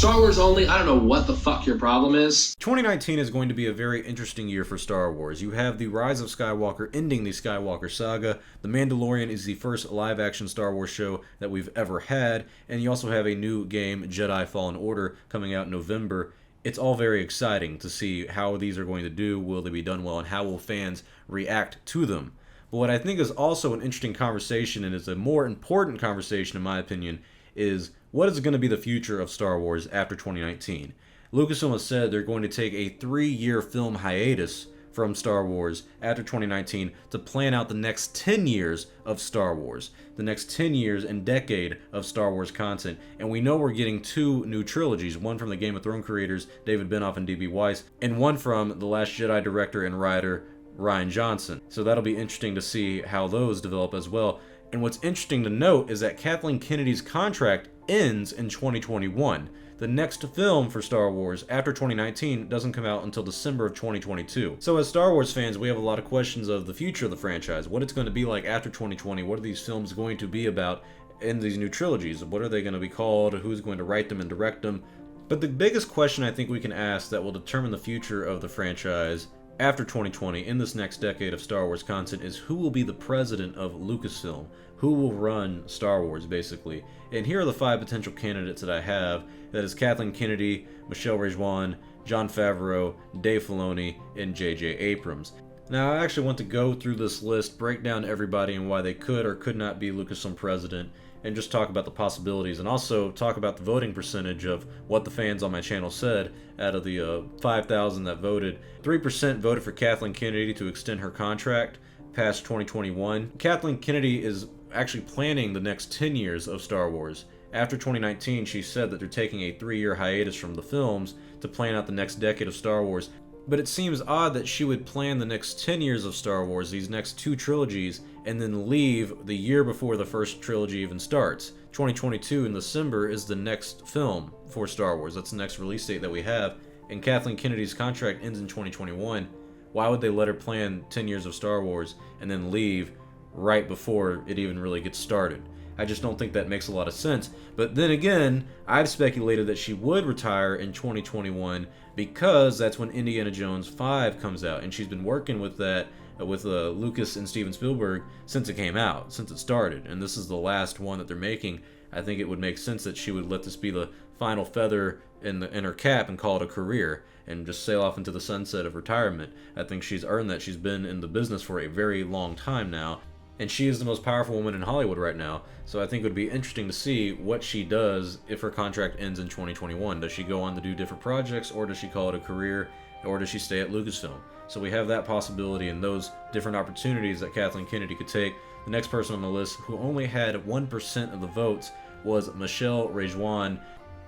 Star Wars only, I don't know what the fuck your problem is. 2019 is going to be a very interesting year for Star Wars. You have The Rise of Skywalker ending the Skywalker saga. The Mandalorian is the first live-action Star Wars show that we've ever had. And you also have a new game, Jedi Fallen Order, coming out in November. It's all very exciting to see how these are going to do, will they be done well, and how will fans react to them. But what I think is also an interesting conversation, and is a more important conversation in my opinion, is what is going to be the future of Star Wars after 2019? Lucasfilm has said they're going to take a 3-year film hiatus from Star Wars after 2019 to plan out the next 10 years of Star Wars, the next 10 years and decade of Star Wars content. And we know we're getting 2 new trilogies, one from the Game of Thrones creators David Benioff and D.B. Weiss, and one from The Last Jedi director and writer Rian Johnson. So that'll be interesting to see how those develop as well. And what's interesting to note is that Kathleen Kennedy's contract ends in 2021. The next film for Star Wars after 2019 doesn't come out until December of 2022. So as Star Wars fans, we have a lot of questions of the future of the franchise, what it's going to be like after 2020, what are these films going to be about in these new trilogies, what are they going to be called, who's going to write them and direct them. But the biggest question I think we can ask that will determine the future of the franchise after 2020 in this next decade of Star Wars content is who will be the president of Lucasfilm, who will run Star Wars basically. And here are the 5 potential candidates that I have. That is Kathleen Kennedy, Michelle Rejwan, Jon Favreau, Dave Filoni, and J.J. Abrams. Now I actually want to go through this list, break down everybody and why they could or could not be Lucasfilm president, and just talk about the possibilities, and also talk about the voting percentage of what the fans on my channel said. Out of the 5,000 that voted, 3% voted for Kathleen Kennedy to extend her contract past 2021. Kathleen Kennedy is actually planning the next 10 years of Star Wars. After 2019, she said that they're taking a 3-year hiatus from the films to plan out the next decade of Star Wars. But it seems odd that she would plan the next 10 years of Star Wars, these next 2 trilogies, and then leave the year before the first trilogy even starts. 2022 in December is the next film for Star Wars. That's the next release date that we have. And Kathleen Kennedy's contract ends in 2021. Why would they let her plan 10 years of Star Wars and then leave right before it even really gets started? I just don't think that makes a lot of sense. But then again, I've speculated that she would retire in 2021 because that's when Indiana Jones 5 comes out, and she's been working with that with Lucas and Steven Spielberg since it came out, since it started, and this is the last one that they're making. I think it would make sense that she would let this be the final feather in her cap and call it a career and just sail off into the sunset of retirement. I think she's earned that. She's been in the business for a very long time now, and she is the most powerful woman in Hollywood right now. So I think it would be interesting to see what she does if her contract ends in 2021. Does she go on to do different projects, or does she call it a career, or does she stay at Lucasfilm? So we have that possibility and those different opportunities that Kathleen Kennedy could take. The next person on the list who only had 1% of the votes was Michelle Rejwan,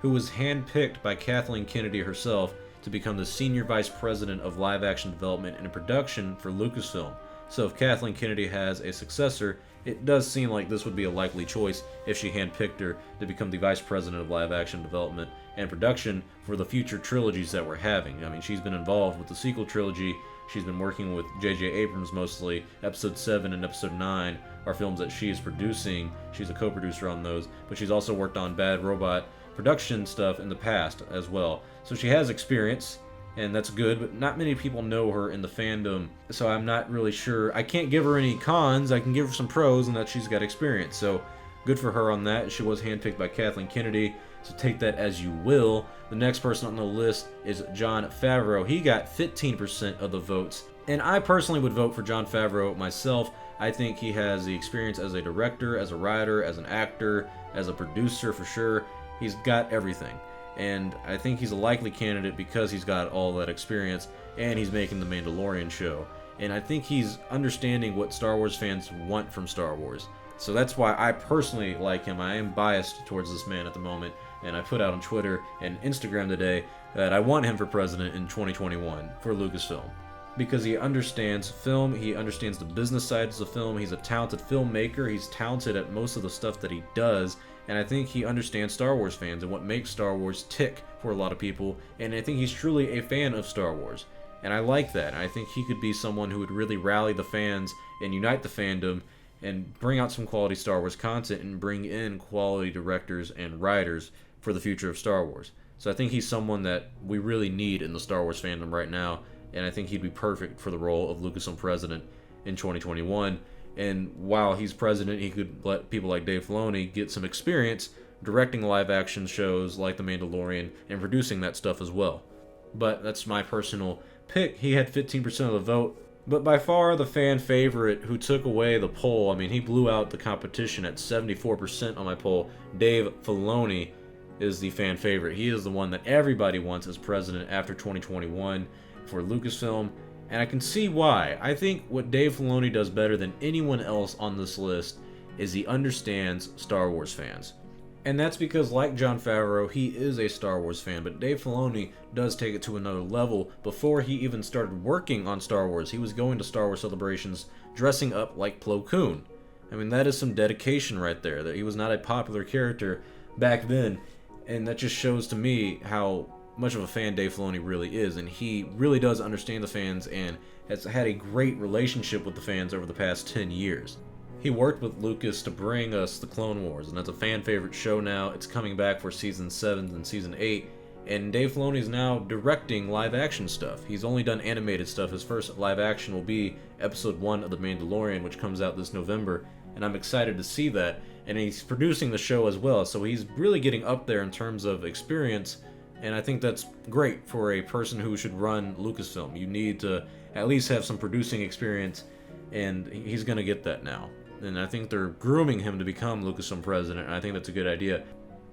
who was handpicked by Kathleen Kennedy herself to become the Senior Vice President of Live Action Development and Production for Lucasfilm. So if Kathleen Kennedy has a successor, it does seem like this would be a likely choice if she handpicked her to become the Vice President of Live Action Development and Production for the future trilogies that we're having. I mean, she's been involved with the sequel trilogy. She's been working with J.J. Abrams mostly. Episode 7 and Episode 9 are films that she is producing. She's a co-producer on those, but she's also worked on Bad Robot production stuff in the past as well. So she has experience, and that's good, but not many people know her in the fandom, so I'm not really sure. I can't give her any cons. I can give her some pros, and that she's got experience, so good for her on that. She was handpicked by Kathleen Kennedy, so take that as you will. The next person on the list is Jon Favreau. He got 15% of the votes, and I personally would vote for Jon Favreau myself. I think he has the experience as a director, as a writer, as an actor, as a producer for sure. He's got everything. And I think he's a likely candidate because he's got all that experience, and he's making the Mandalorian show. And I think he's understanding what Star Wars fans want from Star Wars. So that's why I personally like him. I am biased towards this man at the moment, and I put out on Twitter and Instagram today that I want him for president in 2021 for Lucasfilm. Because he understands film, he understands the business sides of film, he's a talented filmmaker, he's talented at most of the stuff that he does, and I think he understands Star Wars fans and what makes Star Wars tick for a lot of people, and I think he's truly a fan of Star Wars. And I like that. I think he could be someone who would really rally the fans and unite the fandom and bring out some quality Star Wars content and bring in quality directors and writers for the future of Star Wars. So I think he's someone that we really need in the Star Wars fandom right now, and I think he'd be perfect for the role of Lucasfilm President in 2021. And while he's president, he could let people like Dave Filoni get some experience directing live-action shows like The Mandalorian and producing that stuff as well. But that's my personal pick. He had 15% of the vote, but by far the fan favorite who took away the poll. I mean, he blew out the competition at 74% on my poll. Dave Filoni is the fan favorite. He is the one that everybody wants as president after 2021 for Lucasfilm, and I can see why. I think what Dave Filoni does better than anyone else on this list is he understands Star Wars fans. And that's because, like Jon Favreau, he is a Star Wars fan, but Dave Filoni does take it to another level. Before he even started working on Star Wars, he was going to Star Wars celebrations dressing up like Plo Koon. I mean, that is some dedication right there, that he was not a popular character back then, and that just shows to me how much of a fan Dave Filoni really is, and he really does understand the fans and has had a great relationship with the fans over the past 10 years. He worked with Lucas to bring us the Clone Wars, and that's a fan favorite show now. It's coming back for season 7 and season 8, and Dave Filoni is now directing live action stuff. He's only done animated stuff. His first live action will be episode 1 of The Mandalorian, which comes out this November, and I'm excited to see that. And he's producing the show as well, so he's really getting up there in terms of experience, and I think that's great for a person who should run Lucasfilm. You need to at least have some producing experience, and he's going to get that now. And I think they're grooming him to become Lucasfilm President, and I think that's a good idea.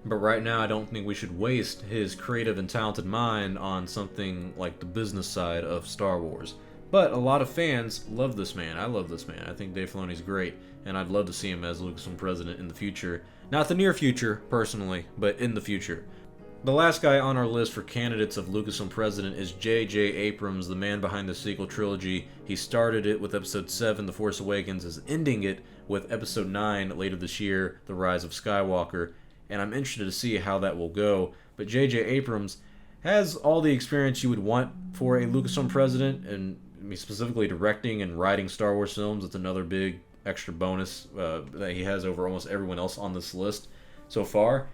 But right now, I don't think we should waste his creative and talented mind on something like the business side of Star Wars. But a lot of fans love this man. I love this man. I think Dave Filoni's great, and I'd love to see him as Lucasfilm President in the future. Not the near future, personally, but in the future. The last guy on our list for candidates of Lucasfilm President is J.J. Abrams, the man behind the sequel trilogy. He started it with Episode 7, The Force Awakens, is ending it with Episode 9 later this year, The Rise of Skywalker, and I'm interested to see how that will go. But J.J. Abrams has all the experience you would want for a Lucasfilm President, and specifically directing and writing Star Wars films. It's another big extra bonus that he has over almost everyone else on this list so far.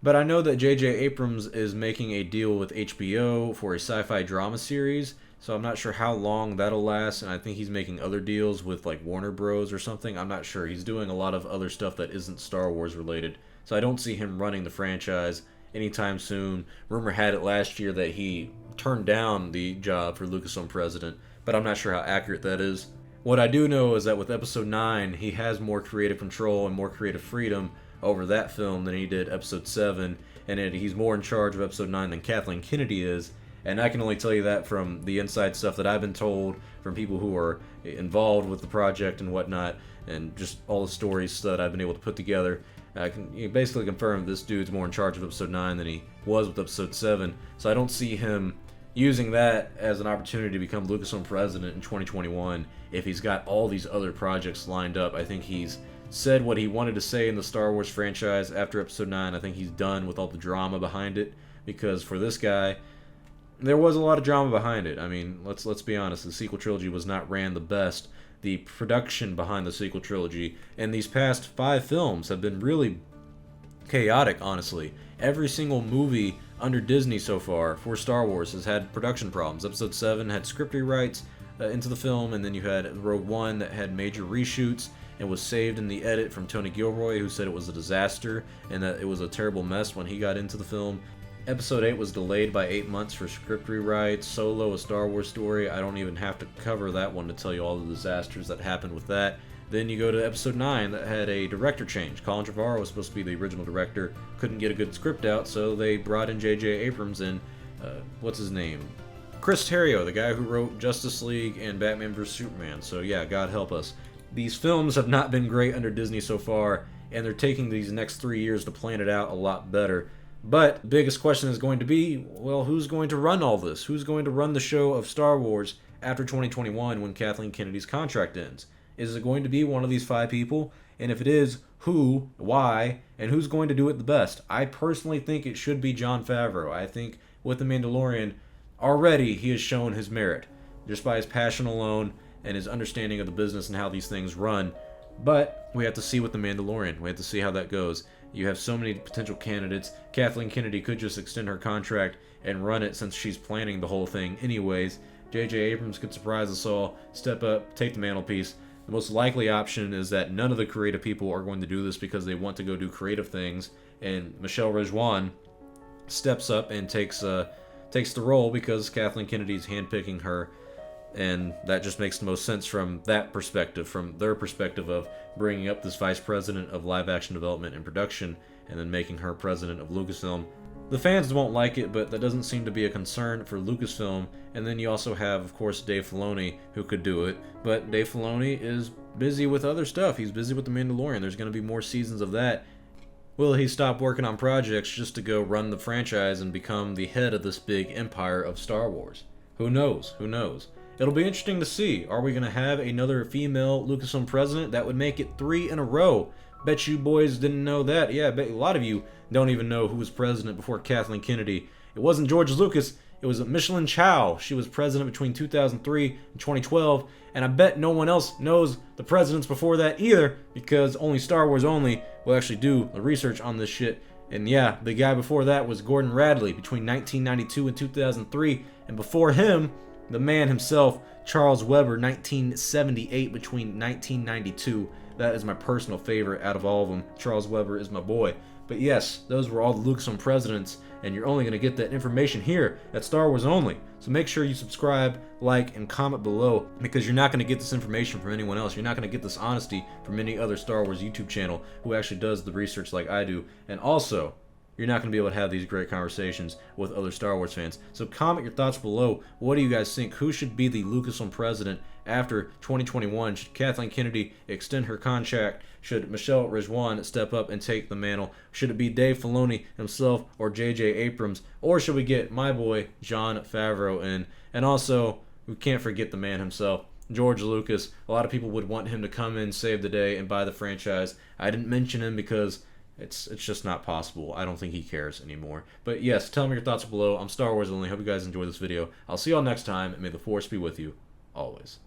But I know that J.J. Abrams is making a deal with HBO for a sci-fi drama series, so I'm not sure how long that'll last, and I think he's making other deals with like Warner Bros. Or something. I'm not sure. He's doing a lot of other stuff that isn't Star Wars related, so I don't see him running the franchise anytime soon. Rumor had it last year that he turned down the job for Lucasfilm President, but I'm not sure how accurate that is. What I do know is that with Episode 9, he has more creative control and more creative freedom over that film than he did Episode 7, and he's more in charge of Episode 9 than Kathleen Kennedy is, and I can only tell you that from the inside stuff that I've been told from people who are involved with the project and whatnot, and just all the stories that I've been able to put together. I can basically confirm this dude's more in charge of Episode 9 than he was with Episode 7, so I don't see him using that as an opportunity to become Lucasfilm President in 2021 if he's got all these other projects lined up. I think he's said what he wanted to say in the Star Wars franchise after Episode 9. I think he's done with all the drama behind it, because for this guy, there was a lot of drama behind it. I mean, let's be honest, the sequel trilogy was not ran the best. The production behind the sequel trilogy and these past 5 films have been really chaotic, honestly. Every single movie under Disney so far for Star Wars has had production problems. Episode 7 had script rewrites into the film, and then you had Rogue One that had major reshoots and was saved in the edit from Tony Gilroy, who said it was a disaster and that it was a terrible mess when he got into the film. Episode 8 was delayed by 8 months for script rewrites. Solo, a Star Wars story, I don't even have to cover that one to tell you all the disasters that happened with that. Then you go to Episode 9 that had a director change. Colin Trevorrow was supposed to be the original director, couldn't get a good script out, so they brought in J.J. Abrams and, what's his name? Chris Terrio, the guy who wrote Justice League and Batman vs. Superman. So yeah, God help us. These films have not been great under Disney so far, and they're taking these next 3 years to plan it out a lot better. But the biggest question is going to be, well, who's going to run all this? Who's going to run the show of Star Wars after 2021 when Kathleen Kennedy's contract ends? Is it going to be one of these 5 people? And if it is, who, why, and who's going to do it the best? I personally think it should be Jon Favreau. I think with The Mandalorian, already he has shown his merit, just by his passion alone and his understanding of the business and how these things run. But we have to see with The Mandalorian. We have to see how that goes. You have so many potential candidates. Kathleen Kennedy could just extend her contract and run it since she's planning the whole thing anyways. J.J. Abrams could surprise us all, step up, take the mantelpiece. The most likely option is that none of the creative people are going to do this because they want to go do creative things, and Michelle Rejwan steps up and takes the role because Kathleen Kennedy's handpicking her, and that just makes the most sense from that perspective, from their perspective of bringing up this vice president of live action development and production and then making her president of Lucasfilm. The fans won't like it, but that doesn't seem to be a concern for Lucasfilm. And then you also have, of course, Dave Filoni, who could do it. But Dave Filoni is busy with other stuff. He's busy with The Mandalorian. There's going to be more seasons of that. Will he stop working on projects just to go run the franchise and become the head of this big empire of Star Wars? Who knows? Who knows? It'll be interesting to see. Are we going to have another female Lucasfilm president? That would make it 3 in a row. Bet you boys didn't know that. Yeah, I bet a lot of you don't even know who was president before Kathleen Kennedy. It wasn't George Lucas. It was Micheline Chow. She was president between 2003 and 2012. And I bet no one else knows the presidents before that either, because only Star Wars Only will actually do the research on this shit. And yeah, the guy before that was Gordon Radley between 1992 and 2003. And before him, the man himself, Charles Weber, 1978 between 1992. That is my personal favorite out of all of them. Charles Weber is my boy. But yes, those were all the Lucasfilm presidents, and you're only going to get that information here at Star Wars Only. So make sure you subscribe, like, and comment below, because you're not going to get this information from anyone else. You're not going to get this honesty from any other Star Wars YouTube channel who actually does the research like I do. And also, you're not going to be able to have these great conversations with other Star Wars fans. So comment your thoughts below. What do you guys think? Who should be the Lucasfilm president after 2021? Should Kathleen Kennedy extend her contract? Should Michelle Rejwan step up and take the mantle? Should it be Dave Filoni himself or J.J. Abrams? Or should we get my boy Jon Favreau in? And also, we can't forget the man himself, George Lucas. A lot of people would want him to come in, save the day, and buy the franchise. I didn't mention him because it's just not possible. I don't think he cares anymore. But yes, tell me your thoughts below. I'm Star Wars Only. Hope you guys enjoy this video. I'll see y'all next time, and may the Force be with you always.